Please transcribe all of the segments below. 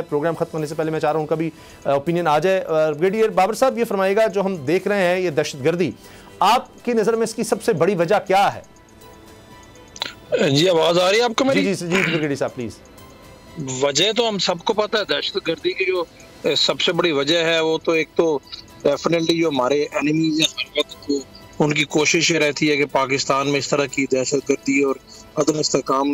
Programme खत्म होने से पहले मैं चाह रहा हूं उनका भी ओपिनियन आ जाए। ब्रिगेडियर बाबर साहब, ये फरमाइएगा, जो हम देख रहे हैं ये दहशतगर्दी, आपकी नजर में इसकी सबसे बड़ी वजह क्या है? जी आवाज आ रही है आपको मेरी? जी जी जी ब्रिगेडियर साहब प्लीज। वजह तो हम सबको पता है, दहशतगर्दी की जो सबसे बड़ी वजह है वो तो एक तो डेफिनेटली जो हमारे एनिमीज हैं हर वक्त उनकी कोशिश ये रहती है कि पाकिस्तान में इस तरह की दहशतगर्दी और अदम इस्तेहकाम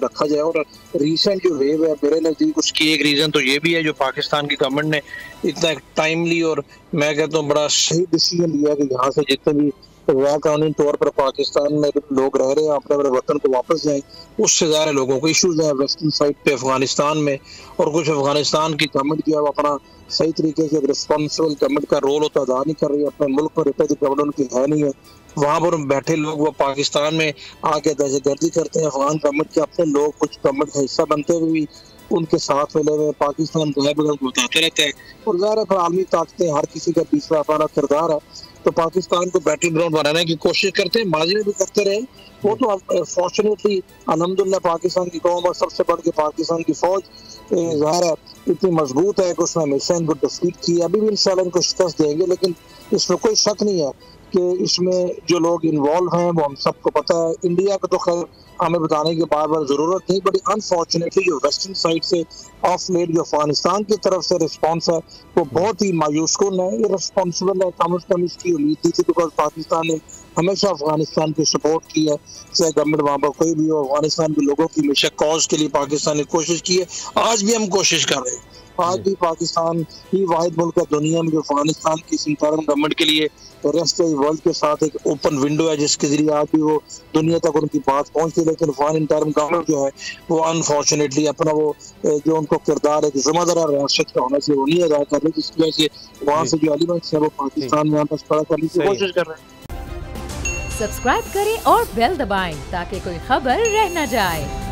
रखा जाए। और रिसेंट जो वेव है मेरे नज़दीक उसकी एक रीज़न तो ये भी है जो पाकिस्तान की गवर्नमेंट ने इतना टाइमली और मैं कहता हूँ बड़ा सही डिसीजन लिया कि यहाँ से जितने भी गैर कानूनी तौर पर पाकिस्तान में लोग रह रहे हैं अपने अपने वतन को वापस जाएं। उससे ज़्यादा लोगों को इशूज हैं वेस्टर्न साइड पे अफगानिस्तान में, और कुछ अफगानिस्तान की गवर्नमेंट जो है अपना सही तरीके से रिस्पॉन्सिबल गवर्नमेंट का रोल होता अदा नहीं कर रही है। अपने मुल्क पर रिपेटिव गवर्नमेंट की है नहीं है, वहाँ पर बैठे लोग वो पाकिस्तान में आके दहशतगर्दी करते हैं। अफगान गवर्नमेंट के अपने लोग कुछ गवर्नमेंट का हिस्सा बनते हुए भी उनके साथ मिले हुए पाकिस्तान गैर बताते रहते हैं। और ज़ाहिर है आलमी ताकतें हर किसी का तीसरा अपना किरदार है, तो पाकिस्तान को बैटल ग्राउंड बनाने की कोशिश करते हैं, माजी में भी करते रहे। वो तो फॉर्चुनेटली अल्हम्दुलिल्लाह पाकिस्तान की कौम और सबसे बढ़ के पाकिस्तान की फौज ज़ाहिर है इतनी मजबूत है कि उसने हमेशा इनको डिफीट की, अभी भी इंशाल्लाह इनको शिकस्त देंगे। लेकिन इसमें कोई शक नहीं है कि इसमें जो लोग इन्वॉल्व हैं वो हम सबको पता है। इंडिया को तो खैर हमें बताने की बार बार जरूरत नहीं, बट अनफॉर्चुनेटली जो वेस्टर्न साइड से ऑफ लेट जो अफगानिस्तान की तरफ से रिस्पॉन्स है वो बहुत ही मायूस कुन है, ये रिस्पॉन्सिबल है। कम से कम इसकी उम्मीद थी बिकॉज पाकिस्तान ने हमेशा अफगानिस्तान की सपोर्ट की है, चाहे गवर्नमेंट वहाँ पर कोई भी हो। अफगानिस्तान के लोगों की हमेशा कॉज के लिए पाकिस्तान ने कोशिश की है, आज भी हम कोशिश कर रहे हैं। आज भी पाकिस्तान ही वाहिद मुल्क है दुनिया में जो अफगानिस्तान की इंटरिम गवर्नमेंट के लिए रेस्ट वर्ल्ड के साथ एक ओपन विंडो है जिसके जरिए आज भी वो दुनिया तक उनकी बात पहुंचती है। लेकिन अफगान इंटरिम गवर्नमेंट जो है वो अनफॉर्चुनेटली अपना वो जो उनको किरदार एक जिम्मेदार रियासत का होना चाहिए वो नहीं अदा कर रही, जिसकी वजह से वहाँ से जो एलिमेंट्स है वो पाकिस्तान में वापस खड़ा करने की कोशिश कर रहे हैं। सब्सक्राइब करें और बेल दबाएं ताकि कोई खबर रह न जाए।